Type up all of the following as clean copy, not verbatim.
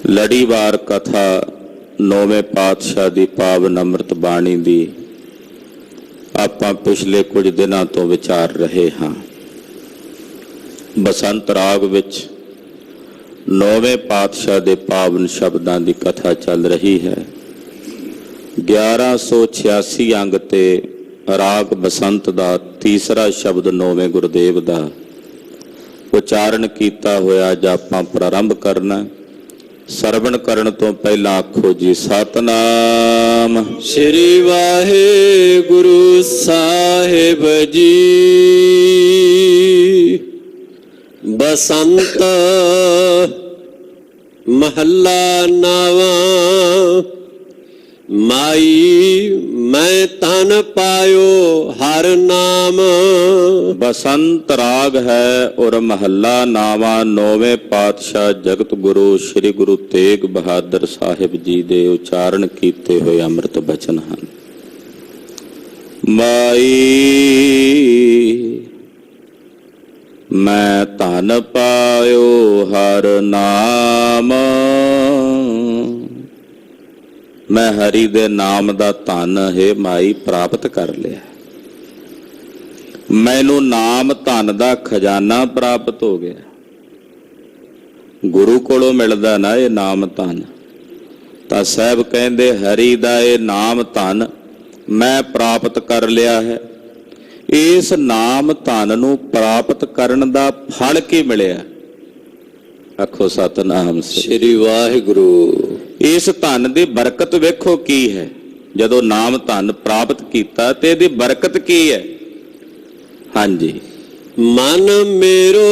ਲੜੀਵਾਰ ਕਥਾ ਨੌਵੇਂ ਪਾਤਸ਼ਾਹ ਦੀ ਪਾਵਨ ਅੰਮ੍ਰਿਤ ਬਾਣੀ ਦੀ ਆਪਾਂ ਪਿਛਲੇ ਕੁਝ ਦਿਨਾਂ ਤੋਂ ਵਿਚਾਰ ਰਹੇ ਹਾਂ। ਬਸੰਤ ਰਾਗ ਵਿੱਚ ਨੌਵੇਂ ਪਾਤਸ਼ਾਹ ਦੇ ਪਾਵਨ ਸ਼ਬਦਾਂ ਦੀ ਕਥਾ ਚੱਲ ਰਹੀ ਹੈ। 1186 ਅੰਗ ਤੇ ਰਾਗ ਬਸੰਤ ਦਾ ਤੀਸਰਾ ਸ਼ਬਦ ਨੌਵੇਂ ਗੁਰਦੇਵ ਦਾ ਉਚਾਰਨ ਕੀਤਾ ਹੋਇਆ ਅੱਜ ਆਪਾਂ ਪ੍ਰਾਰੰਭ ਕਰਨਾ। ਸਰਵਣ ਕਰਨ ਤੋਂ ਪਹਿਲਾਂ ਆਖੋ ਜੀ ਸਤਨਾਮ ਸ੍ਰੀ ਵਾਹਿਗੁਰੂ ਸਾਹਿਬ ਜੀ। ਬਸੰਤ ਮਹੱਲਾ ਨਵਾਂ। ਮਾਈ ਮੈਂ ਤਨ ਪਾਇਓ ਹਰ ਨਾਮ। ਬਸੰਤ ਰਾਗ ਹੈ ਔਰ ਮਹੱਲਾ ਨਾਵਾਂ ਨੌਵੇਂ ਪਾਤਸ਼ਾਹ ਜਗਤ ਗੁਰੂ ਸ੍ਰੀ ਗੁਰੂ ਤੇਗ ਬਹਾਦਰ ਸਾਹਿਬ ਜੀ ਦੇ ਉਚਾਰਨ ਕੀਤੇ ਹੋਏ ਅੰਮ੍ਰਿਤ ਬਚਨ ਹਨ। ਮਾਈ ਮੈਂ ਧਨ ਪਾਇਓ ਹਰ ਨਾਮ। ਮੈਂ ਹਰੀ ਦੇ ਨਾਮ ਦਾ ਧਨ ਹੈ ਮਾਈ ਪ੍ਰਾਪਤ ਕਰ ਲਿਆ। ਮੈਨੂੰ ਨਾਮ ਧਨ ਦਾ ਖਜ਼ਾਨਾ ਪ੍ਰਾਪਤ ਹੋ ਗਿਆ। ਗੁਰੂ ਕੋਲੋਂ ਮਿਲਦਾ ਨਾ ਇਹ ਨਾਮ ਧਨ, ਤਾਂ ਸਾਹਿਬ ਕਹਿੰਦੇ ਹਰੀ ਦਾ ਇਹ ਨਾਮ ਧਨ ਮੈਂ ਪ੍ਰਾਪਤ ਕਰ ਲਿਆ ਹੈ। ਇਸ ਨਾਮ ਧਨ ਨੂੰ ਪ੍ਰਾਪਤ ਕਰਨ ਦਾ ਫਲ ਕੀ ਮਿਲਿਆ? ਆਖੋ ਸਤਨਾਮ ਸ੍ਰੀ ਵਾਹਿਗੁਰੂ। ਇਸ ਧਨ ਦੀ ਬਰਕਤ ਵੇਖੋ ਕੀ ਹੈ। ਜਦੋਂ ਨਾਮ ਧਨ ਪ੍ਰਾਪਤ ਕੀਤਾ ਤੇ ਇਹਦੀ ਬਰਕਤ ਕੀ ਹੈ? ਹਾਂਜੀ, ਮਨ ਮੇਰੋ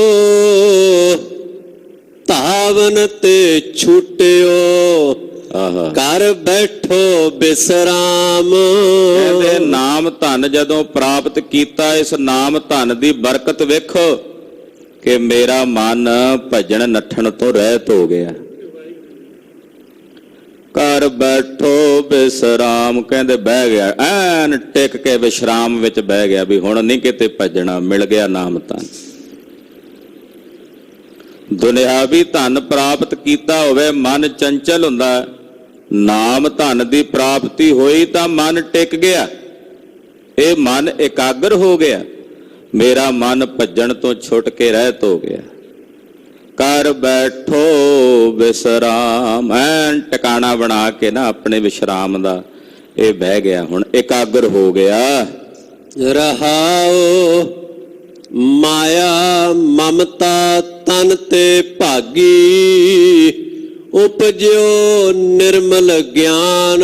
ਧਾਵਨ ਤੇ ਛੁਟਿਓ ਘਰ ਬੈਠੋ ਬਿਸਰਾਮ। ਕਹਿੰਦੇ ਨਾਮ ਧਨ ਜਦੋਂ ਪ੍ਰਾਪਤ ਕੀਤਾ, ਇਸ ਨਾਮ ਧਨ ਦੀ ਬਰਕਤ ਵੇਖੋ ਕਿ ਮੇਰਾ ਮਨ ਭਜਣ ਨੱਠਣ ਤੋਂ ਰਹਿਤ ਹੋ ਗਿਆ। ਘਰ ਬੈਠੋ ਬਿਸਰਾਮ, ਕਹਿੰਦੇ ਬਹਿ ਗਿਆ ਐਨ ਟਿਕ ਕੇ ਵਿਸ਼ਰਾਮ ਵਿੱਚ ਬਹਿ ਗਿਆ ਵੀ ਹੁਣ ਨਹੀਂ ਕਿਤੇ ਭੱਜਣਾ, ਮਿਲ ਗਿਆ ਨਾਮ ਧਨ। ਦੁਨਿਆਵੀ ਧਨ ਪ੍ਰਾਪਤ ਕੀਤਾ ਹੋਵੇ ਮਨ ਚੰਚਲ ਹੁੰਦਾ, ਨਾਮ ਧਨ ਦੀ ਪ੍ਰਾਪਤੀ ਹੋਈ ਤਾਂ ਮਨ ਟਿਕ ਗਿਆ। ਇਹ ਮਨ ਇਕਾਗਰ ਹੋ ਗਿਆ, ਮੇਰਾ ਮਨ ਭੱਜਣ ਤੋਂ ਛੁੱਟ ਕੇ ਰਹਿਤ ਹੋ ਗਿਆ। ਕਰ ਬੈਠੋ ਵਿਸਰਾਮ, ਐਨ ਟਿਕਾਣਾ ਬਣਾ ਕੇ ਨਾ ਆਪਣੇ ਵਿਸ਼ਰਾਮ ਦਾ ਇਹ ਬਹਿ ਗਿਆ, ਹੁਣ ਇਕਾਗਰ ਹੋ ਗਿਆ। ਰਹਾਓ ਮਾਇਆ ਮਮਤਾ ਤਨ ਤੇ ਭਾਗੀ, ਉਪਜਿਓ ਨਿਰਮਲ ਗਿਆਨ।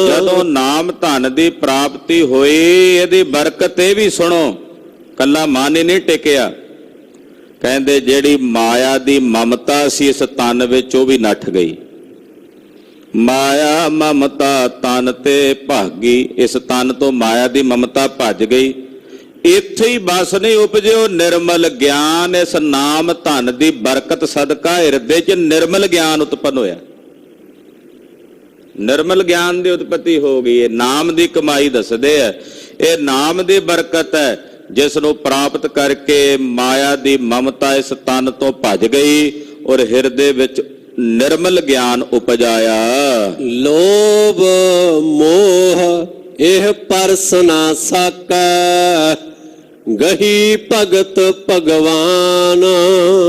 ਜਦੋਂ ਨਾਮ ਧਨ ਦੀ ਪ੍ਰਾਪਤੀ ਹੋਈ, ਇਹਦੀ ਬਰਕਤ ਇਹ ਵੀ ਸੁਣੋ, ਕੱਲਾ ਮਨ ਹੀ ਨਹੀਂ ਟਿਕਿਆ। ਕਹਿੰਦੇ ਜਿਹੜੀ ਮਾਇਆ ਦੀ ਮਮਤਾ ਸੀ ਇਸ ਤਨ ਵਿੱਚ ਉਹ ਵੀ ਨੱਠ ਗਈ। ਮਾਇਆ ਮਮਤਾ ਤਨ ਤੇ ਭਾਗੀ, ਇਸ ਤਨ ਤੋਂ ਮਾਇਆ ਦੀ ਮਮਤਾ ਭੱਜ ਗਈ। ਇੱਥੇ ਹੀ ਬਸ ਨਹੀਂ ਉਪਜਿਓ ਨਿਰਮਲ ਗਿਆਨ। ਇਸ ਨਾਮ ਧਨ ਦੀ ਬਰਕਤ ਸਦਕਾ ਹਿਰਦੇ 'ਚ ਨਿਰਮਲ ਗਿਆਨ ਉਤਪੰਨ ਹੋਇਆ। ਨਿਰਮਲ ਗਿਆਨ ਦੀ ਉਤਪਤੀ ਹੋ ਗਈ। ਇਹ ਨਾਮ ਦੀ ਕਮਾਈ ਦੱਸਦੇ ਆ, ਇਹ ਨਾਮ ਦੀ ਬਰਕਤ ਹੈ ਜਿਸ ਨੂੰ ਪ੍ਰਾਪਤ ਕਰਕੇ ਮਾਇਆ ਦੀ ਮਮਤਾ ਇਸ ਤਨ ਤੋਂ ਭੱਜ ਗਈ ਔਰ ਹਿਰਦੇ ਵਿੱਚ ਨਿਰਮਲ ਗਿਆਨ ਉਪਜਾਇਆ। ਲੋਭ ਮੋਹ ਇਹ ਪਰਸ ਨਾ ਸਕੈ, ਗਹੀ ਭਗਤ ਭਗਵਾਨ।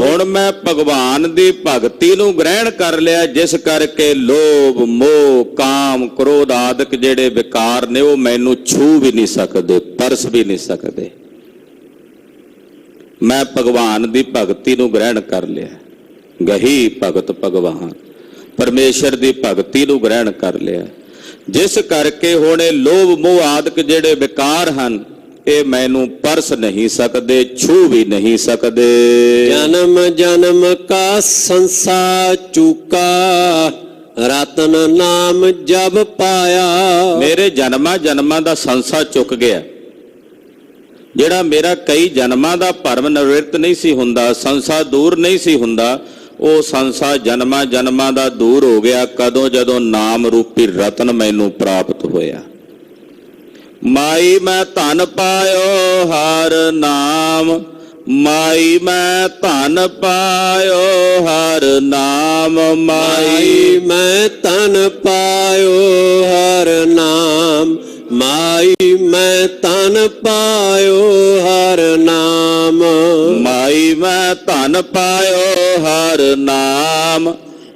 ਹੁਣ ਮੈਂ ਭਗਵਾਨ ਦੀ ਭਗਤੀ ਨੂੰ ਗ੍ਰਹਿਣ ਕਰ ਲਿਆ, ਜਿਸ ਕਰਕੇ ਲੋਭ ਮੋਹ ਕਾਮ ਕ੍ਰੋਧ ਆਦਿਕ ਜਿਹੜੇ ਵਿਕਾਰ ਨੇ ਉਹ ਮੈਨੂੰ ਛੂ ਵੀ ਨਹੀਂ ਸਕਦੇ, ਪਰਸ ਵੀ ਨਹੀਂ ਸਕਦੇ। ਮੈਂ ਭਗਵਾਨ ਦੀ ਭਗਤੀ ਨੂੰ ਗ੍ਰਹਿਣ ਕਰ ਲਿਆ। ਗਹੀ ਭਗਤ ਭਗਵਾਨ, ਪਰਮੇਸ਼ਰ ਦੀ ਭਗਤੀ ਨੂੰ ਗ੍ਰਹਿਣ ਕਰ ਲਿਆ, ਜਿਸ ਕਰਕੇ ਹੁਣ ਇਹ ਲੋਭ ਮੋਹ ਆਦਿਕ ਜਿਹੜੇ ਵਿਕਾਰ ਹਨ ਇਹ ਮੈਨੂੰ ਪਰਸ ਨਹੀਂ ਸਕਦੇ, ਛੂ ਵੀ ਨਹੀਂ ਸਕਦੇ। ਜਨਮ ਜਨਮ ਕਾ ਸੰਸਾਰ ਚੁਕਾ, ਰਤਨ ਨਾਮ ਜਬ ਪਾਇਆ। ਮੇਰੇ ਜਨਮਾਂ ਜਨਮਾਂ ਦਾ ਸੰਸਾ ਚੁੱਕ ਗਿਆ। ਜਿਹੜਾ ਮੇਰਾ ਕਈ ਜਨਮਾਂ ਦਾ ਭਰਮ ਨਿਵ੍ਰਿਤ ਨਹੀਂ ਸੀ ਹੁੰਦਾ, ਸੰਸਾ ਦੂਰ ਨਹੀਂ ਸੀ ਹੁੰਦਾ, ਉਹ ਸੰਸਾ ਜਨਮਾਂ ਜਨਮਾਂ ਦਾ ਦੂਰ ਹੋ ਗਿਆ। ਕਦੋਂ? ਜਦੋਂ ਨਾਮ ਰੂਪੀ ਰਤਨ ਮੈਨੂੰ ਪ੍ਰਾਪਤ ਹੋਇਆ। ਮਾਈ ਮੈਂ ਧਨ ਪਾਇਓ ਹਰ ਨਾਮ, ਮਾਈ ਮੈਂ ਧਨ ਪਾਇਓ ਹਰ ਨਾਮ ਮਾਈ ਮੈਂ ਤਨ ਪਾਇਓ ਹਰ ਨਾਮ, ਮਾਈ ਮੈਂ ਤਨ ਪਾਇਓ ਹਰ ਨਾਮ। ਮਾਈ ਮੈਂ ਧਨ ਪਾਇਓ ਹਰ ਨਾਮ,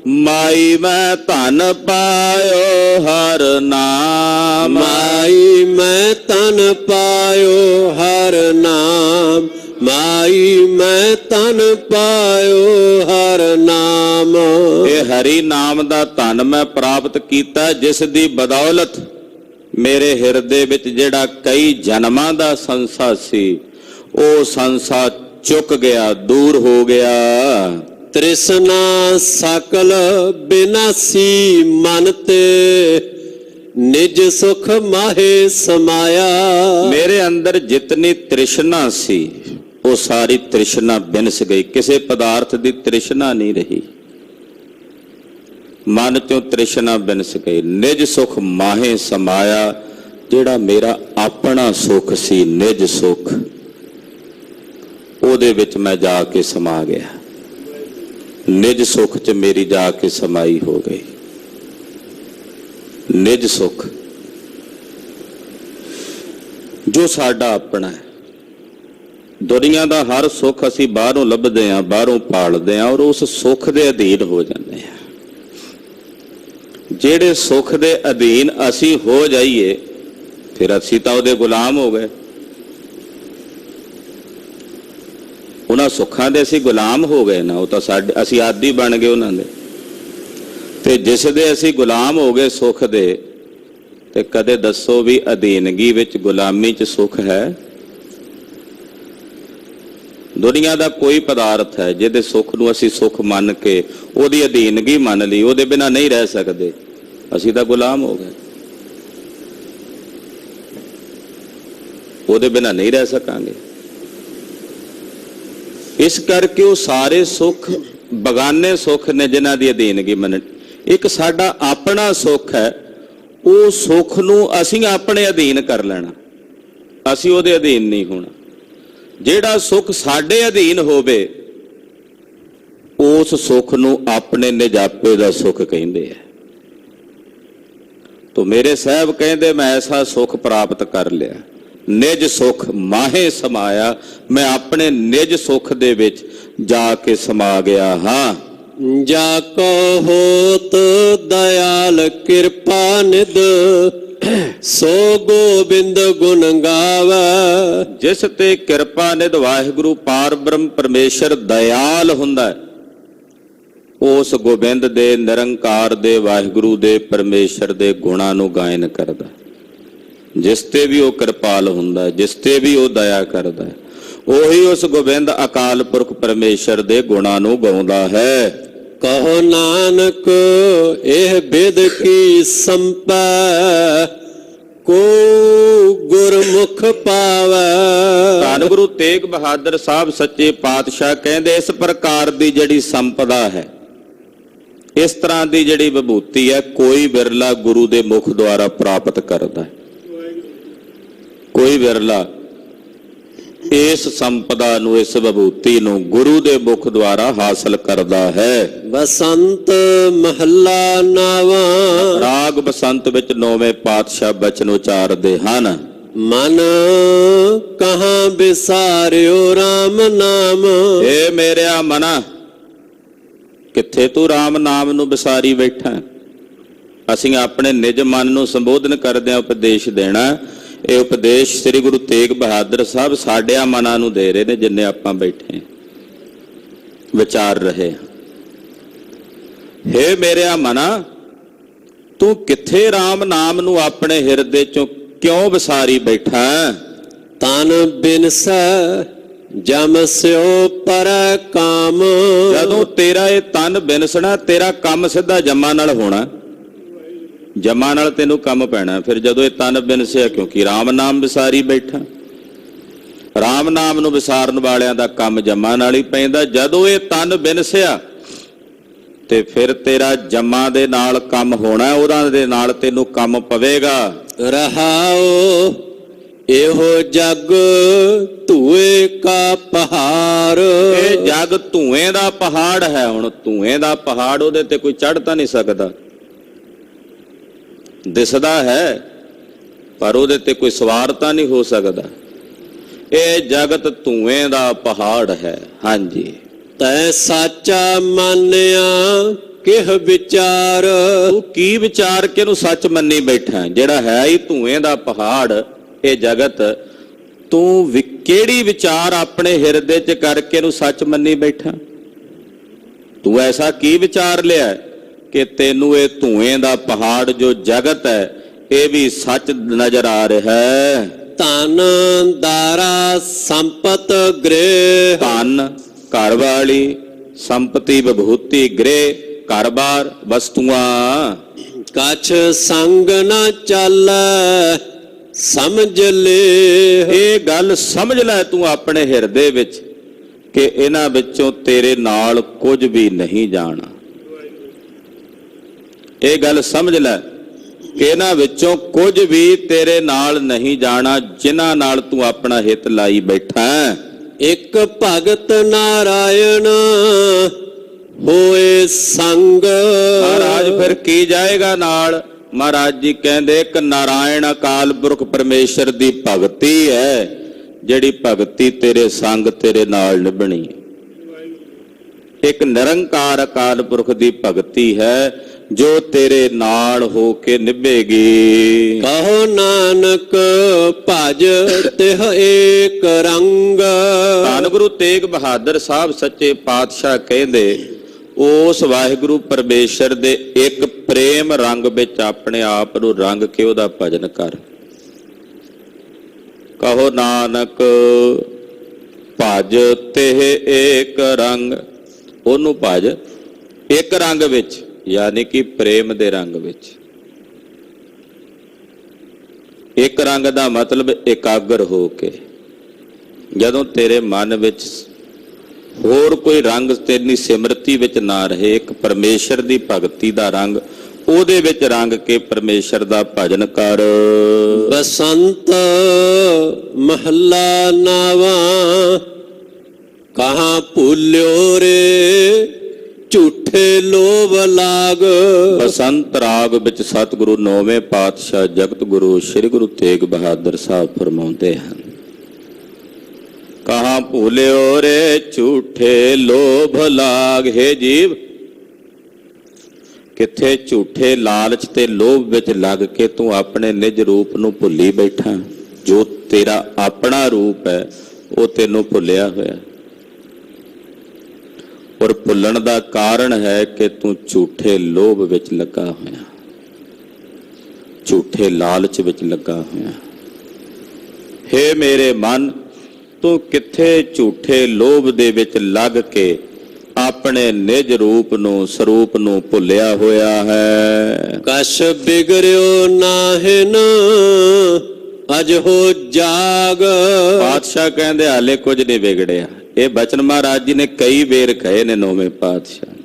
ਮਾਈ ਮੈਂ ਧਨ ਪਾਇਓ ਹਰ ਨਾਮ। ਮਾਈ ਮੈਂ ਤਨ ਪਾਇਓ ਹਰ ਨਾਮ, ਮਾਈ ਮੈਂ ਤਨ ਪਾਇਓ ਹਰ ਨਾਮ। ਇਹ ਹਰੀ ਨਾਮ ਦਾ ਧਨ ਮੈਂ ਪ੍ਰਾਪਤ ਕੀਤਾ, ਜਿਸ ਦੀ ਬਦੌਲਤ ਮੇਰੇ ਹਿਰਦੇ ਵਿੱਚ ਜਿਹੜਾ ਕਈ ਜਨਮਾਂ ਦਾ ਸੰਸਾ ਸੀ, ਉਹ ਸੰਸਾ ਚੁੱਕ ਗਿਆ, ਦੂਰ ਹੋ ਗਿਆ। ਤ੍ਰਿਸ਼ਨਾ ਸਕਲ ਬਿਨਾਸੀ ਮਨ ਤੇ, ਨਿਜ ਸੁਖ ਮਾਹੇ ਸਮਾਇਆ। ਮੇਰੇ ਅੰਦਰ ਜਿਤਨੀ ਤ੍ਰਿਸ਼ਨਾ ਸੀ, ਉਹ ਸਾਰੀ ਤ੍ਰਿਸ਼ਨਾ ਬਿਨਸ ਗਈ। ਕਿਸੇ ਪਦਾਰਥ ਦੀ ਤ੍ਰਿਸ਼ਨਾ ਨਹੀਂ ਰਹੀ, ਮਨ ਚੋਂ ਤ੍ਰਿਸ਼ਨਾ ਬਿਨਸ ਗਈ। ਨਿਜ ਸੁਖ ਮਾਹੇ ਸਮਾਇਆ, ਜਿਹੜਾ ਮੇਰਾ ਆਪਣਾ ਸੁਖ ਸੀ, ਨਿਜ ਸੁਖ, ਉਹਦੇ ਵਿੱਚ ਮੈਂ ਜਾ ਕੇ ਸਮਾ ਗਿਆ। ਨਿਜ ਸੁਖ ਚ ਮੇਰੀ ਜਾ ਕੇ ਸਮਾਈ ਹੋ ਗਈ। ਨਿਜ ਸੁਖ ਜੋ ਸਾਡਾ ਆਪਣਾ ਹੈ। ਦੁਨੀਆ ਦਾ ਹਰ ਸੁੱਖ ਅਸੀਂ ਬਾਹਰੋਂ ਲੱਭਦੇ ਹਾਂ, ਬਾਹਰੋਂ ਪਾਲਦੇ ਹਾਂ, ਔਰ ਉਸ ਸੁੱਖ ਦੇ ਅਧੀਨ ਹੋ ਜਾਂਦੇ ਹਾਂ। ਜਿਹੜੇ ਸੁੱਖ ਦੇ ਅਧੀਨ ਅਸੀਂ ਹੋ ਜਾਈਏ, ਫਿਰ ਅਸੀਂ ਤਾਂ ਉਹਦੇ ਗੁਲਾਮ ਹੋ ਗਏ। ਉਹਨਾਂ ਸੁੱਖਾਂ ਦੇ ਅਸੀਂ ਗੁਲਾਮ ਹੋ ਗਏ ਨਾ, ਉਹ ਤਾਂ ਸਾਡੇ, ਅਸੀਂ ਆਦੀ ਬਣ ਗਏ ਉਹਨਾਂ ਦੇ। ਤੇ ਜਿਸ ਦੇ ਅਸੀਂ ਗੁਲਾਮ ਹੋ ਗਏ ਸੁੱਖ ਦੇ, ਤੇ ਕਦੇ ਦੱਸੋ ਵੀ ਅਧੀਨਗੀ ਵਿੱਚ ਗੁਲਾਮੀ 'ਚ ਸੁੱਖ ਹੈ? ਦੁਨੀਆ ਦਾ ਕੋਈ ਪਦਾਰਥ ਹੈ ਜਿਹਦੇ ਸੁੱਖ ਨੂੰ ਅਸੀਂ ਸੁੱਖ ਮੰਨ ਕੇ ਉਹਦੀ ਅਧੀਨਗੀ ਮੰਨ ਲਈ, ਉਹਦੇ ਬਿਨਾਂ ਨਹੀਂ ਰਹਿ ਸਕਦੇ, ਅਸੀਂ ਤਾਂ ਗੁਲਾਮ ਹੋ ਗਏ, ਉਹਦੇ ਬਿਨਾਂ ਨਹੀਂ ਰਹਿ ਸਕਾਂਗੇ। ਇਸ ਕਰਕੇ ਉਹ ਸਾਰੇ ਸੁੱਖ ਬਗਾਨੇ ਸੁੱਖ ਨੇ ਜਿਨ੍ਹਾਂ ਦੀ ਅਧੀਨਗੀ ਮੰਨ। ਇੱਕ ਸਾਡਾ ਆਪਣਾ ਸੁੱਖ ਹੈ, ਉਹ ਸੁੱਖ ਨੂੰ ਅਸੀਂ ਆਪਣੇ ਅਧੀਨ ਕਰ ਲੈਣਾ, ਅਸੀਂ ਉਹਦੇ ਅਧੀਨ ਨਹੀਂ ਹੋਣਾ। ਜਿਹੜਾ ਸੁੱਖ ਸਾਡੇ ਅਧੀਨ ਹੋਵੇ, ਉਸ ਸੁੱਖ ਨੂੰ ਆਪਣੇ ਨਿਜਾਪੇ ਦਾ ਸੁੱਖ ਕਹਿੰਦੇ ਆ। ਤੋ ਮੇਰੇ ਸਾਹਿਬ ਕਹਿੰਦੇ, ਮੈਂ ਐਸਾ ਸੁੱਖ ਪ੍ਰਾਪਤ ਕਰ ਲਿਆ, ਨਿਜ ਸੁਖ ਮਾਹੇ ਸਮਾਇਆ। ਮੈਂ ਆਪਣੇ ਨਿਜ ਸੁਖ ਦੇ ਵਿੱਚ ਜਾ ਕੇ ਸਮਾ ਗਿਆ ਹਾਂ। ਜਾ ਕੋ ਹੋਤ ਦਇਆਲ ਕਿਰਪਾ ਨਿਧ, ਸੋ ਗੋਬਿੰਦ ਗੁਣ ਗਾਵੈ। ਜਿਸ ਤੇ ਕਿਰਪਾ ਨਿਧ ਵਾਹਿਗੁਰੂ ਪਾਰ ਬ੍ਰਹਮ ਪਰਮੇਸ਼ਰ ਦਇਆਲ ਹੁੰਦਾ ਹੈ, ਉਸ ਗੋਬਿੰਦ ਦੇ ਨਿਰੰਕਾਰ ਦੇ ਵਾਹਿਗੁਰੂ ਦੇ ਪਰਮੇਸ਼ਰ ਦੇ ਗੁਣਾਂ ਨੂੰ ਗਾਇਨ ਕਰਦਾ। ਜਿਸ ਤੇ ਵੀ ਉਹ ਕਿਰਪਾਲ ਹੁੰਦਾ, ਜਿਸ ਤੇ ਵੀ ਉਹ ਦਇਆ ਕਰਦਾ, ਉਹੀ ਉਸ ਗੋਬਿੰਦ ਅਕਾਲ ਪੁਰਖ ਪਰਮੇਸ਼ਰ ਦੇ ਗੁਣਾਂ ਨੂੰ ਗਾਉਂਦਾ ਹੈ। ਕਹੋ ਨਾਨਕ ਇਹ ਬਿਦ ਕੀ ਸੰਪੈ, ਕੋ ਗੁਰਮੁਖ ਪਾਵੈ। ਧੰਨ ਗੁਰੂ ਤੇਗ ਬਹਾਦਰ ਸਾਹਿਬ ਸੱਚੇ ਪਾਤਸ਼ਾਹ ਕਹਿੰਦੇ, ਇਸ ਪ੍ਰਕਾਰ ਦੀ ਜਿਹੜੀ ਸੰਪਦਾ ਹੈ, ਇਸ ਤਰ੍ਹਾਂ ਦੀ ਜਿਹੜੀ ਵਿਭੂਤੀ ਹੈ, ਕੋਈ ਵਿਰਲਾ ਗੁਰੂ ਦੇ ਮੁਖ ਦੁਆਰਾ ਪ੍ਰਾਪਤ ਕਰਦਾ ਹੈ। ਕੋਈ ਵਿਰਲਾ ਇਸ ਸੰਪਦਾ ਨੂੰ, ਇਸ ਵਿਭੂਤੀ ਨੂੰ ਗੁਰੂ ਦੇ ਮੁਖ ਦੁਆਰਾ ਹਾਸਲ ਕਰਦਾ ਹੈ। ਬਸੰਤ ਮਹੱਲਾ ਨਾਵਾਂ। ਰਾਗ ਬਸੰਤ ਵਿੱਚ 9ਵੇਂ ਪਾਤਸ਼ਾਹ ਬਚਨ ਉਚਾਰਦੇ ਹਨ। ਮਨ ਕਹਾਂ ਵਿਸਾਰਿਓ RAM ਨਾਮ। ਏ ਮੇਰਿਆ ਮਨਾ, ਕਿੱਥੇ ਤੂੰ RAM ਨਾਮ ਨੂੰ ਵਿਸਾਰੀ ਬੈਠਾ? ਅਸੀਂ ਆਪਣੇ ਨਿਜ ਮਨ ਨੂੰ ਸੰਬੋਧਨ ਕਰਦਿਆਂ ਉਪਦੇਸ਼ ਦੇਣਾ। ਇਹ ਉਪਦੇਸ਼ ਸ੍ਰੀ ਗੁਰੂ ਤੇਗ ਬਹਾਦਰ ਸਾਹਿਬ ਸਾਡਿਆਂ ਮਨਾਂ ਨੂੰ ਦੇ ਰਹੇ ਨੇ, ਜਿੰਨੇ ਆਪਾਂ ਬੈਠੇ ਵਿਚਾਰ ਰਹੇ। ਹੇ ਮੇਰਿਆ ਮਨਾ, ਤੂੰ ਕਿੱਥੇ RAM ਨਾਮ ਨੂੰ ਆਪਣੇ ਹਿਰਦੇ ਚੋਂ ਕਿਉਂ ਵਿਸਾਰੀ ਬੈਠਾ? ਤਨ ਬਿਨਸੈ ਜਮ ਸਿਓ ਪਰ ਕਾਮ। ਜਦੋਂ ਤੇਰਾ ਇਹ ਤਨ ਬਿਨਸਣਾ, ਤੇਰਾ ਕੰਮ ਸਿੱਧਾ ਜਮਾਂ ਨਾਲ ਹੋਣਾ, ਜਮਾਂ ਨਾਲ ਤੈਨੂੰ ਕੰਮ ਪੈਣਾ। ਫਿਰ ਜਦੋਂ ਇਹ ਤਨ ਬਿਨਸਿਆ, ਕਿਉਂਕਿ RAM ਨਾਮ ਵਿਸਾਰੀ ਬੈਠਾ, RAM ਨਾਮ ਨੂੰ ਵਿਸਾਰਨ ਵਾਲਿਆਂ ਦਾ ਕੰਮ ਜਮਾਂ ਨਾਲ ਹੀ ਪੈਂਦਾ। ਜਦੋਂ ਇਹ ਤਨ ਬਿਨਸਿਆ ਤੇ ਫਿਰ ਤੇਰਾ ਜਮਾਂ ਦੇ ਨਾਲ ਕੰਮ ਹੋਣਾ, ਉਹਨਾਂ ਦੇ ਨਾਲ ਤੈਨੂੰ ਕੰਮ ਪਵੇਗਾ। ਰਹਾਓ ਇਹੋ ਜਗ जग ਧੂਏ ਕਾ ਪਹਾੜ। ਇਹ ਜਗ ਧੂਏ ਦਾ ਪਹਾੜ ਹੈ। ਹੁਣ ਧੂਏ ਦਾ ਪਹਾੜ, ਉਹਦੇ ਤੇ ਕੋਈ ਚੜ੍ਹ ਤਾਂ ਨਹੀਂ ਸਕਦਾ, ਦਿਸਦਾ ਹੈ ਪਰ ਉਹਦੇ ਤੇ ਕੋਈ ਸਵਾਰ ਤਾਂ ਨਹੀਂ ਹੋ ਸਕਦਾ। ਇਹ ਜਗਤ ਧੂਏ ਦਾ ਪਹਾੜ ਹੈ। ਹਾਂਜੀ, ਤੈ ਸਾਚਾ ਮੰਨਿਆ ਕਿਹ ਵਿਚਾਰ। ਤੂੰ ਕੀ ਵਿਚਾਰ ਕੇ ਇਹਨੂੰ ਸੱਚ ਮੰਨੀ ਬੈਠਾ? ਜਿਹੜਾ ਹੈ ਹੀ ਧੂਏ ਦਾ ਪਹਾੜ ਇਹ ਜਗਤ, ਤੂੰ ਕਿਹੜੀ ਵਿਚਾਰ ਆਪਣੇ ਹਿਰਦੇ 'ਚ ਕਰਕੇ ਇਹਨੂੰ ਸੱਚ ਮੰਨੀ ਬੈਠਾ? ਤੂੰ ਐਸਾ ਕੀ ਵਿਚਾਰ ਲਿਆ ਕਿ ਤੈਨੂੰ ਇਹ ਧੂਏ ਦਾ ਪਹਾੜ ਜੋ ਜਗਤ ਹੈ ਇਹ ਵੀ ਸੱਚ ਨਜ਼ਰ ਆ ਰਿਹਾ ਹੈ? ਧਨ ਦਾਰਾ ਸੰਪਤ ਗ੍ਰਹਿ। ਧਨ ਘਰ ਵਾਲੀ, ਸੰਪਤੀ ਵਿਭੂਤੀ, ਗ੍ਰਹਿ ਘਰ-ਬਾਰ, ਵਸਤੂਆਂ। ਕਛ ਸੰਗ ਨ ਚੱਲੈ ਸਮਝ ਲੈ। ਇਹ ਗੱਲ ਸਮਝ ਲੈ ਤੂੰ ਆਪਣੇ ਹਿਰਦੇ ਵਿੱਚ ਕਿ ਇਹਨਾਂ ਵਿੱਚੋਂ ਤੇਰੇ ਨਾਲ ਕੁਝ ਵੀ ਨਹੀਂ ਜਾਣਾ। ਇਹ ਗੱਲ ਸਮਝ ਲੈ ਕਿ ਇਹਨਾਂ ਵਿੱਚੋਂ ਕੁਝ ਵੀ ਤੇਰੇ ਨਾਲ ਨਹੀਂ ਜਾਣਾ ਜਿਨ੍ਹਾਂ ਨਾਲ ਤੂੰ ਆਪਣਾ ਹਿੱਤ ਲਾਈ ਬੈਠਾ ਹੈ। ਇੱਕ ਭਗਤ ਨਾਰਾਇਣ ਹੋਏ ਸੰਗ। ਮਹਾਰਾਜ ਫਿਰ ਕੀ ਜਾਏਗਾ ਨਾਲ? ਮਹਾਰਾਜ ਜੀ ਕਹਿੰਦੇ ਇੱਕ ਨਾਰਾਇਣ ਅਕਾਲ ਪੁਰਖ ਪਰਮੇਸ਼ਰ ਦੀ ਭਗਤੀ ਹੈ, ਜਿਹੜੀ ਭਗਤੀ ਤੇਰੇ ਸੰਗ ਤੇਰੇ ਨਾਲ ਨਿਭਣੀ। ਇੱਕ ਨਿਰੰਕਾਰ ਅਕਾਲ ਪੁਰਖ ਦੀ ਭਗਤੀ ਹੈ ਜੋ ਤੇਰੇ ਨਾਲ ਹੋ ਕੇ ਨਿਭੇਗੀ। ਕਹੋ ਨਾਨਕ ਭਜ ਤਿਹ ਏਕ ਰੰਗ। ਧੰਨ ਗੁਰੂ ਤੇਗ ਬਹਾਦਰ ਸਾਹਿਬ ਸੱਚੇ ਪਾਤਸ਼ਾਹ ਕਹਿੰਦੇ ਉਸ ਵਾਹਿਗੁਰੂ ਪਰਮੇਸ਼ਰ ਦੇ ਇੱਕ ਪ੍ਰੇਮ ਰੰਗ ਵਿੱਚ ਆਪਣੇ ਆਪ ਨੂੰ ਰੰਗ ਕੇ ਉਹਦਾ ਭਜਨ ਕਰ। ਕਹੋ ਨਾਨਕ ਭਜ ਤਿਹ ਏਕ ਰੰਗ, ਉਹਨੂੰ ਭਜ ਇੱਕ ਰੰਗ ਵਿੱਚ, ਯਾਨੀ ਕਿ ਪ੍ਰੇਮ ਦੇ ਰੰਗ ਵਿੱਚ। ਇੱਕ ਰੰਗ ਦਾ ਮਤਲਬ ਇਕਾਗਰ ਹੋ ਕੇ। ਜਦੋਂ ਤੇਰੇ ਮਨ ਵਿੱਚ ਹੋਰ ਕੋਈ ਰੰਗ ਤੇਰੀ ਸਿਮਰਤੀ ਵਿੱਚ ਨਾ ਰਹੇ, ਇੱਕ ਪਰਮੇਸ਼ਰ ਦੀ ਭਗਤੀ ਦਾ ਰੰਗ, ਉਹਦੇ ਵਿੱਚ ਰੰਗ ਕੇ ਪਰਮੇਸ਼ਰ ਦਾ ਭਜਨ ਕਰ। ਬਸੰਤ ਮਹੱਲਾ ਨਾਵਾਂ ਕਹਾਂ ਭੁੱਲਿਓ ਰੇ ਝੂਠੇ ਲੋਭ ਲਾਗ। ਬਸੰਤ ਰਾਗ ਵਿੱਚ ਸਤਿਗੁਰੂ ਨੌਵੇਂ ਪਾਤਸ਼ਾਹ ਜਗਤ ਗੁਰੂ ਸ੍ਰੀ ਗੁਰੂ ਤੇਗ ਬਹਾਦਰ ਸਾਹਿਬ ਫਰਮਾਉਂਦੇ ਹਨ, ਕਹਾਂ ਭੁੱਲਿਓ ਰੇ ਝੂਠੇ ਲੋਭ ਲਾਗ। ਹੈ ਜੀਵ, ਕਿੱਥੇ ਝੂਠੇ ਲਾਲਚ ਤੇ ਲੋਭ ਵਿੱਚ ਲੱਗ ਕੇ ਤੂੰ ਆਪਣੇ ਨਿਜ ਰੂਪ ਨੂੰ ਭੁੱਲੀ ਬੈਠਾ। ਜੋ ਤੇਰਾ ਆਪਣਾ ਰੂਪ ਹੈ ਉਹ ਤੈਨੂੰ ਭੁੱਲਿਆ ਹੋਇਆ, ਔਰ ਭੁੱਲਣ ਦਾ ਕਾਰਨ ਹੈ ਕਿ ਤੂੰ ਝੂਠੇ ਲੋਭ ਵਿੱਚ ਲੱਗਾ ਹੋਇਆ, ਝੂਠੇ ਲਾਲਚ ਵਿੱਚ ਲੱਗਾ ਹੋਇਆ। ਹੇ ਮੇਰੇ ਮਨ, ਤੂੰ ਕਿੱਥੇ ਝੂਠੇ ਲੋਭ ਦੇ ਵਿੱਚ ਲੱਗ ਕੇ ਆਪਣੇ ਨਿਜ ਰੂਪ ਨੂੰ, ਸਰੂਪ ਨੂੰ ਭੁੱਲਿਆ ਹੋਇਆ ਹੈ। ਕਛ ਬਿਗੜਿਓ ਨਾਹਿਨ ਅਜ ਹੋ ਜਾਗ। ਪਾਤਸ਼ਾਹ ਕਹਿੰਦੇ ਹਾਲੇ ਕੁਝ ਨਹੀਂ ਵਿਗੜਿਆ। ਇਹ ਬਚਨ ਮਹਾਰਾਜ ਜੀ ਨੇ ਕਈ ਵੇਰ ਕਹੇ ਨੇ ਨੌਵੇਂ ਪਾਤਸ਼ਾਹ।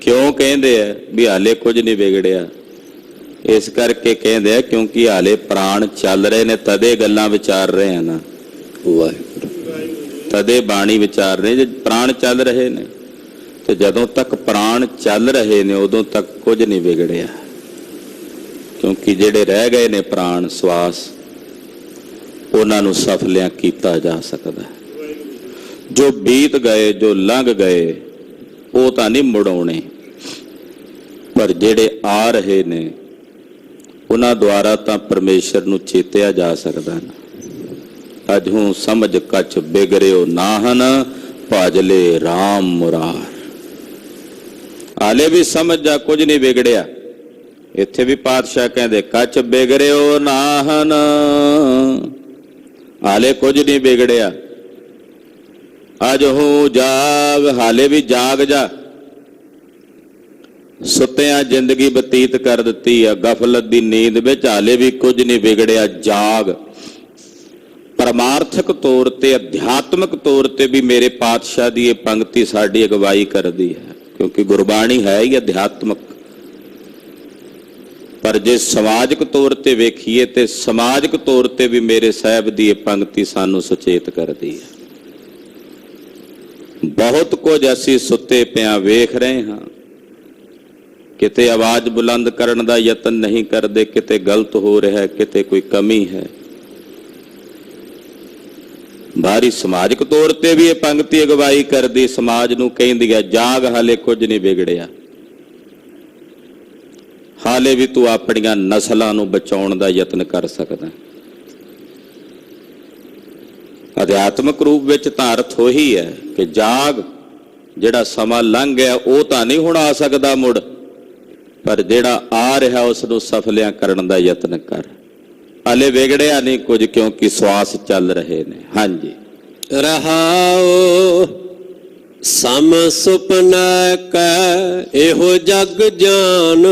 ਕਿਉਂ ਕਹਿੰਦੇ ਆ ਵੀ ਹਾਲੇ ਕੁਝ ਨਹੀਂ ਵਿਗੜਿਆ? ਇਸ ਕਰਕੇ ਕਹਿੰਦੇ ਆ ਕਿਉਂਕਿ ਹਾਲੇ ਪ੍ਰਾਣ ਚੱਲ ਰਹੇ ਨੇ, ਤਦੇ ਗੱਲਾਂ ਵਿਚਾਰ ਰਹੇ ਆ ਨਾ। ਵਾਹਿਗੁਰੂ ਤਦੇ ਬਾਣੀ ਵਿਚਾਰ ਰਹੇ। ਜੇ ਪ੍ਰਾਣ ਚੱਲ ਰਹੇ ਨੇ ਤੇ ਜਦੋਂ ਤੱਕ ਪ੍ਰਾਣ ਚੱਲ ਰਹੇ ਨੇ ਉਦੋਂ ਤੱਕ ਕੁਝ ਨਹੀਂ ਵਿਗੜਿਆ, ਕਿਉਂਕਿ ਜਿਹੜੇ ਰਹਿ ਗਏ ਨੇ ਪ੍ਰਾਣ ਸਵਾਸ, ਉਹਨਾਂ ਨੂੰ ਸਫਲਿਆਂ ਕੀਤਾ ਜਾ ਸਕਦਾ। ਜੋ ਬੀਤ ਗਏ, ਜੋ ਲੰਘ ਗਏ, ਉਹ ਤਾਂ ਨਹੀਂ ਮੁੜਾਉਣੇ, ਪਰ ਜਿਹੜੇ ਆ ਰਹੇ ਨੇ ਉਹਨਾਂ ਦੁਆਰਾ ਤਾਂ ਪਰਮੇਸ਼ਰ ਨੂੰ ਚੇਤਿਆ ਜਾ ਸਕਦਾ ਨਾ। ਅਜ ਹੂੰ ਸਮਝ ਕਛ ਬਿਗੜਿਓ ਨਾਹਨ ਭਜਲੇ ਰਾਮ ਮੁਰਾਰ। ਹਾਲੇ ਵੀ ਸਮਝ ਜਾ ਕੁਝ ਨਹੀਂ ਵਿਗੜਿਆ। ਇੱਥੇ ਵੀ ਪਾਤਸ਼ਾਹ ਕਹਿੰਦੇ ਕਛ ਬਿਗੜਿਓ ਨਾਹਨ, ਹਾਲੇ ਕੁਝ ਨਹੀਂ ਵਿਗੜਿਆ। ਅਜ ਹੂੰ ਜਾਗ, ਹਾਲੇ ਵੀ ਜਾਗ ਜਾ। ਸੁੱਤਿਆਂ ਜ਼ਿੰਦਗੀ ਬਤੀਤ ਕਰ ਦਿੱਤੀ ਆ ਗਫਲਤ ਦੀ ਨੀਂਦ ਵਿੱਚ, ਹਾਲੇ ਵੀ ਕੁਝ ਨਹੀਂ ਵਿਗੜਿਆ। ਜਾਗ। ਪਰਮਾਰਥਕ ਤੌਰ ਤੇ, ਅਧਿਆਤਮਿਕ ਤੌਰ ਤੇ ਵੀ ਮੇਰੇ ਪਾਤਸ਼ਾਹ ਦੀ ਇਹ ਪੰਕਤੀ ਸਾਡੀ ਅਗਵਾਈ ਕਰਦੀ ਹੈ, ਕਿਉਂਕਿ ਗੁਰਬਾਣੀ ਹੈ ਹੀ ਅਧਿਆਤਮਿਕ। ਪਰ ਜੇ ਸਮਾਜਿਕ ਤੌਰ ਤੇ ਵੇਖੀਏ ਤੇ ਸਮਾਜਿਕ ਤੌਰ ਤੇ ਵੀ ਮੇਰੇ ਸਾਹਿਬ ਦੀ ਇਹ ਪੰਕਤੀ ਸਾਨੂੰ ਸੁਚੇਤ ਕਰਦੀ ਹੈ। ਬਹੁਤ ਕੁਝ ਅਸੀਂ ਸੁੱਤੇ ਪਿਆਂ ਵੇਖ ਰਹੇ ਹਾਂ, ਕਿਤੇ ਆਵਾਜ਼ ਬੁਲੰਦ ਕਰਨ ਦਾ ਯਤਨ ਨਹੀਂ ਕਰਦੇ, ਕਿਤੇ ਗਲਤ ਹੋ ਰਿਹਾ, ਕਿਤੇ ਕੋਈ ਕਮੀ ਹੈ। ਬਾਹਰੀ ਸਮਾਜਿਕ ਤੌਰ ਤੇ ਵੀ ਇਹ ਪੰਕਤੀ ਅਗਵਾਈ ਕਰਦੀ, ਸਮਾਜ ਨੂੰ ਕਹਿੰਦੀ ਹੈ ਜਾਗ, ਹਾਲੇ ਕੁਝ ਨਹੀਂ ਵਿਗੜਿਆ, ਹਾਲੇ ਵੀ ਤੂੰ ਆਪਣੀਆਂ ਨਸਲਾਂ ਨੂੰ ਬਚਾਉਣ ਦਾ ਯਤਨ ਕਰ ਸਕਦਾ। ਅਧਿਆਤਮਿਕ ਰੂਪ ਵਿੱਚ ਤਾਂ ਅਰਥ ਉਹੀ ਹੈ ਕਿ ਜਾਗ, ਜਿਹੜਾ ਸਮਾਂ ਲੰਘ ਗਿਆ ਉਹ ਤਾਂ ਨਹੀਂ ਹੁਣ ਆ ਸਕਦਾ ਮੁੜ, ਪਰ ਜਿਹੜਾ ਆ ਰਿਹਾ ਉਸ ਨੂੰ ਸਫਲਿਆਂ ਕਰਨ ਦਾ ਯਤਨ ਕਰ। ਹਾਲੇ ਵਿਗੜਿਆ ਨਹੀਂ ਕੁਝ, ਕਿਉਂਕਿ ਸਵਾਸ ਚੱਲ ਰਹੇ ਨੇ। ਹਾਂਜੀ। ਰਹਾਓ ਸਮ ਸੁਪਨਾ ਕੈ ਇਹੋ ਜਗ ਜਾਨ।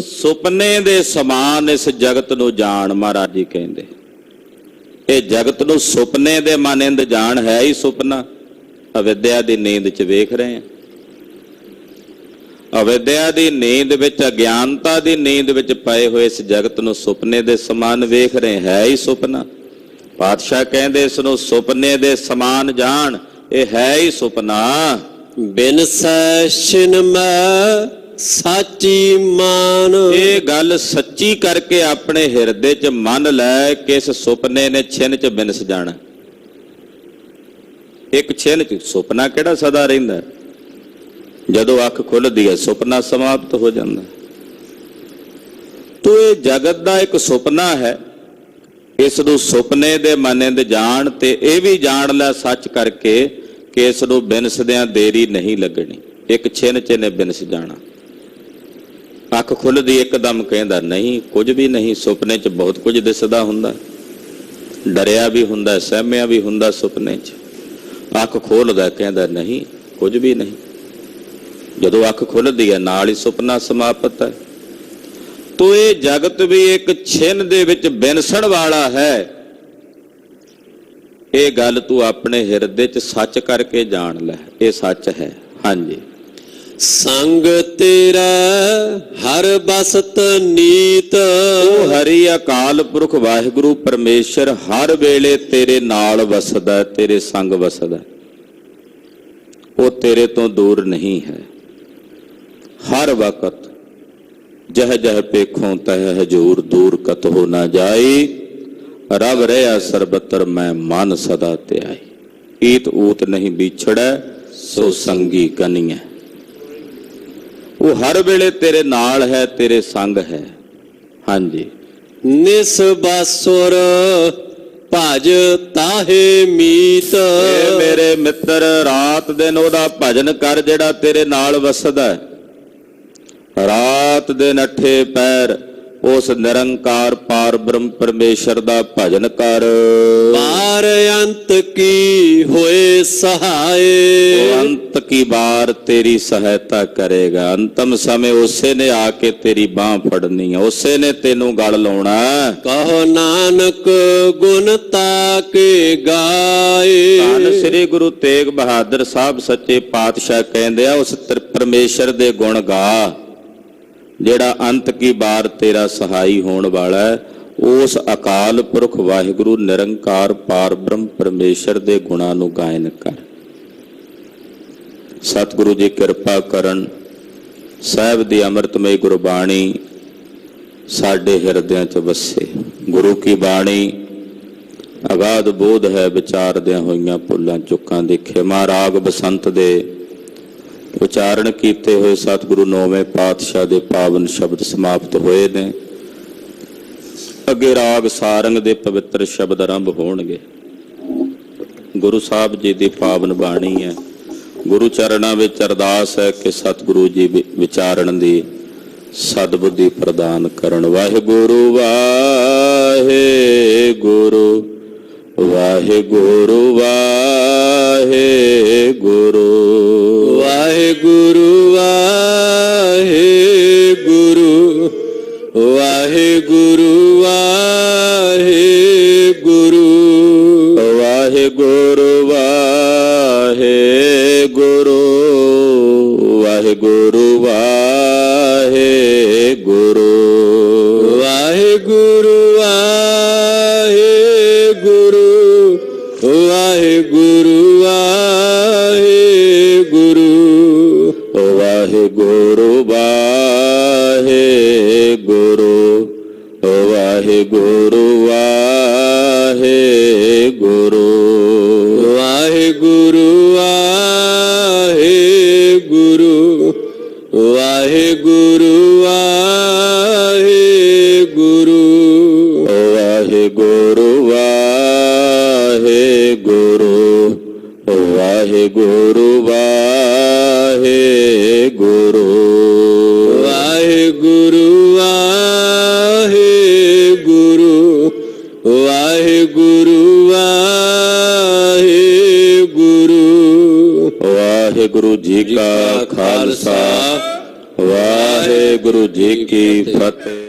ਸੁਪਨੇ ਦੇ ਸਮਾਨ ਇਸ ਜਗਤ ਨੂੰ ਜਾਣ, ਮਹਾਰਾਜ ਜੀ ਕਹਿੰਦੇ। ਇਹ ਜਗਤ ਨੂੰ ਸੁਪਨੇ ਦੇ ਮਾਨਿੰਦ ਜਾਣ ਹੈ ਹੀ ਸੁਪਨਾ। ਅਵਿਦਿਆ ਦੀ ਨੀਂਦ 'ਚ ਵੇਖ ਰਹੇ ਹਾਂ, ਅਵਿਦਿਆ ਦੀ ਨੀਂਦ ਵਿੱਚ, ਅਗਿਆਨਤਾ ਦੀ ਨੀਂਦ ਵਿੱਚ ਪਏ ਹੋਏ ਇਸ ਜਗਤ ਨੂੰ ਸੁਪਨੇ ਦੇ ਸਮਾਨ ਵੇਖ ਰਹੇ, ਹੈ ਹੀ ਸੁਪਨਾ। ਪਾਤਸ਼ਾਹ ਕਹਿੰਦੇ ਇਸ ਨੂੰ ਸੁਪਨੇ ਦੇ ਸਮਾਨ ਜਾਣ, ਇਹ ਹੈ ਹੀ ਸੁਪਨਾ। ਬਿਨ ਸੈਸ਼ਨ ਮੈਂ ਸਾਚੀ ਮਾਨ। ਇਹ ਗੱਲ ਸੱਚੀ ਕਰਕੇ ਆਪਣੇ ਹਿਰਦੇ 'ਚ ਮੰਨ ਲੈ ਕਿ ਇਸ ਸੁਪਨੇ ਨੇ ਛਿਨ 'ਚ ਬਿਨਸ ਜਾਣਾ। ਇੱਕ ਛਿਨ 'ਚ, ਸੁਪਨਾ ਕਿਹੜਾ ਸਦਾ ਰਹਿੰਦਾ, ਜਦੋਂ ਅੱਖ ਖੁੱਲਦੀ ਹੈ ਸੁਪਨਾ ਸਮਾਪਤ ਹੋ ਜਾਂਦਾ। ਤੋ ਇਹ ਜਗਤ ਦਾ ਇੱਕ ਸੁਪਨਾ ਹੈ, ਇਸ ਨੂੰ ਸੁਪਨੇ ਦੇ ਮਾਨਿੰਦ ਜਾਣ, ਤੇ ਇਹ ਵੀ ਜਾਣ ਲੈ ਸੱਚ ਕਰਕੇ ਕਿ ਇਸ ਨੂੰ ਬਿਨਸਦਿਆਂ ਦੇਰੀ ਨਹੀਂ ਲੱਗਣੀ। ਇੱਕ ਛਿਨ 'ਚ ਨੇ ਬਿਨਸ ਜਾਣਾ। ਅੱਖ ਖੁੱਲਦੀ ਇੱਕਦਮ ਕਹਿੰਦਾ ਨਹੀਂ, ਕੁਝ ਵੀ ਨਹੀਂ। ਸੁਪਨੇ 'ਚ ਬਹੁਤ ਕੁਝ ਦਿਸਦਾ ਹੁੰਦਾ, ਡਰਿਆ ਵੀ ਹੁੰਦਾ, ਸਹਿਮਿਆ ਵੀ ਹੁੰਦਾ ਸੁਪਨੇ 'ਚ। ਅੱਖ ਖੋਲਦਾ ਕਹਿੰਦਾ ਨਹੀਂ, ਕੁਝ ਵੀ ਨਹੀਂ। ਜਦੋਂ ਅੱਖ ਖੁੱਲਦੀ ਹੈ ਨਾਲ ਹੀ ਸੁਪਨਾ ਸਮਾਪਤ ਹੈ। ਤੋ ਇਹ ਜਗਤ ਵੀ ਇੱਕ ਛਿਨ ਦੇ ਵਿੱਚ ਬਿਨਸਣ ਵਾਲਾ ਹੈ। ਇਹ ਗੱਲ ਤੂੰ ਆਪਣੇ ਹਿਰਦੇ 'ਚ ਸੱਚ ਕਰਕੇ ਜਾਣ ਲੈ, ਇਹ ਸੱਚ ਹੈ। ਹਾਂਜੀ। ਸੰਗ ਤੇਰਾ ਹਰ ਬਸਤ ਨੀਤ। ਉਹ ਹਰੀ ਅਕਾਲ ਪੁਰਖ ਵਾਹਿਗੁਰੂ ਪਰਮੇਸ਼ਰ ਹਰ ਵੇਲੇ ਤੇਰੇ ਨਾਲ ਵਸਦਾ, ਤੇਰੇ ਸੰਗ ਵਸਦਾ। ਉਹ ਤੇਰੇ ਤੋਂ ਦੂਰ ਨਹੀਂ ਹੈ। ਹਰ ਵਕਤ ਜਹ ਜਹ ਪੇਖੋਂ ਤਹ ਹਜੂਰ, ਦੂਰ ਕਤ ਹੋ ਨਾ ਜਾਈ। ਰਬ ਰਹਿਆ ਸਰਬਤਰ ਮੈਂ ਮਨ ਸਦਾ ਧਿਆਈ। ਈਤ ਊਤ ਨਹੀਂ ਵਿਛੜੈ, ਸੋ ਸੰਗੀ ਕਨੀਐ। ਉਹ ਹਰ ਵੇਲੇ ਤੇਰੇ ਨਾਲ ਹੈ, ਤੇਰੇ ਸੰਗ ਹੈ। ਹਾਂਜੀ। ਨਿਸ ਬਾਸੁਰ ਭਜ ਤਾਹੇ ਮੀਤ। ਮੇਰੇ ਮਿੱਤਰ ਰਾਤ ਦਿਨ ਉਹਦਾ ਭਜਨ ਕਰ ਜਿਹੜਾ ਤੇਰੇ ਨਾਲ ਵਸਦਾ। ਰਾਤ ਦਿਨ ਅੱਠੇ ਪੈਰ ਉਸ ਨਿਰੰਕਾਰ ਪਾਰ ਬ੍ਰਹਮ ਪਰਮੇਸ਼ਰ ਦਾ ਭਜਨ ਕਰ। ਬਾਰ ਅੰਤ ਕੀ ਹੋਏ ਸਹਾਏ। ਉਹ ਅੰਤ ਕੀ ਬਾਰ ਤੇਰੀ ਸਹਾਇਤਾ ਕਰੇਗਾ। ਅੰਤਮ ਸਮੇਂ ਉਸੇ ਨੇ ਆ ਕੇ ਤੇਰੀ ਬਾਹ ਫੜਨੀ ਹੈ, ਉਸੇ ਨੇ ਤੈਨੂੰ ਗਲ ਲਾਉਣਾ। ਕਹੋ ਨਾਨਕ ਗੁਣ ਤਾਕੇ ਗਾਏ। ਧੰਨ ਸ੍ਰੀ ਗੁਰੂ ਤੇਗ ਬਹਾਦਰ ਸਾਹਿਬ ਸੱਚੇ ਪਾਤਸ਼ਾਹ ਕਹਿੰਦੇ ਆ, ਉਸ ਪਰਮੇਸ਼ਰ ਦੇ ਗੁਣ ਗਾ ਜਿਹੜਾ ਅੰਤ ਕੀ ਬਾਰ ਤੇਰਾ ਸਹਾਈ ਹੋਣ ਵਾਲਾ ਹੈ। ਉਸ ਅਕਾਲ ਪੁਰਖ ਵਾਹਿਗੁਰੂ ਨਿਰੰਕਾਰ ਪਾਰ ਬ੍ਰਹਮ ਪਰਮੇਸ਼ਰ ਦੇ ਗੁਣਾਂ ਨੂੰ ਗਾਇਨ ਕਰ। ਸਤਿਗੁਰੂ ਜੀ ਕਿਰਪਾ ਕਰਨ, ਸਾਹਿਬ ਦੀ ਅੰਮ੍ਰਿਤਮਈ ਗੁਰਬਾਣੀ ਸਾਡੇ ਹਿਰਦਿਆਂ 'ਚ ਵਸੇ। ਗੁਰੂ ਕੀ ਬਾਣੀ ਅਗਾਧ ਬੋਧ ਹੈ, ਵਿਚਾਰਦਿਆਂ ਹੋਈਆਂ ਭੁੱਲਾਂ ਚੁੱਕਾਂ ਦੀ ਖਿਮਾ। ਰਾਗ ਬਸੰਤ ਦੇ ਉਚਾਰਨ ਕੀਤੇ ਹੋਏ ਸਤਿਗੁਰੂ ਨੌਵੇਂ ਪਾਤਸ਼ਾਹ ਦੇ ਪਾਵਨ ਸ਼ਬਦ ਸਮਾਪਤ ਹੋਏ ਨੇ। ਅੱਗੇ ਰਾਗ ਸਾਰੰਗ ਦੇ ਪਵਿੱਤਰ ਸ਼ਬਦ ਆਰੰਭ ਹੋਣਗੇ। ਗੁਰੂ ਸਾਹਿਬ ਜੀ ਦੀ ਪਾਵਨ ਬਾਣੀ ਹੈ। ਗੁਰੂ ਚਰਨਾਂ ਵਿੱਚ ਅਰਦਾਸ ਹੈ ਕਿ ਸਤਿਗੁਰੂ ਜੀ ਵਿਚਾਰਨ ਦੀ ਸਤਿਬੁੱਧੀ ਪ੍ਰਦਾਨ ਕਰਨ। ਵਾਹਿਗੁਰੂ ਵਾਹਿਗੁਰੂ ਵਾਹਿਗੁਰੂ ਵਾਹਿਗੁਰੂ ਵਾਹਿਗੁਰੂ ਵਾਹਿਗੁਰੂ ਵਾਹਿਗੁਰੂ ਵਾਹਿਗੁਰੂ ਵਾਹਿਗੁਰੂ ਵਾਹਿਗੁਰੂ ਵਾਹਿਗੁਰੂ ਵਾਹਿਗੁਰੂ। ਵਾਹਿਗੁਰੂ ਵਾਹਿਗੁਰੂ ਵਾਹਿਗੁਰੂ ਵਾਹਿਗੁਰੂ ਵਾਹਿਗੁਰੂ ਵਾਹਿਗੁਰੂ ਵਾਹਿਗੁਰੂ ਵਾਹਿਗੁਰੂ ਵਾਹਿਗੁਰੂ ਵਾਹਿਗੁਰੂ ਵਾਹਿਗੁਰੂ ਵਾਹਿਗੁਰੂ ਵਾਹਿਗੁਰੂ ਵਾਹਿਗੁਰੂ ਵਾਹਿਗੁਰੂ ਵਾਹਿਗੁਰੂ ਜੀ ਕਾ ਖਾਲਸਾ ਵਾਹਿਗੁਰੂ ਜੀ ਕੀ ਫਤਿਹ।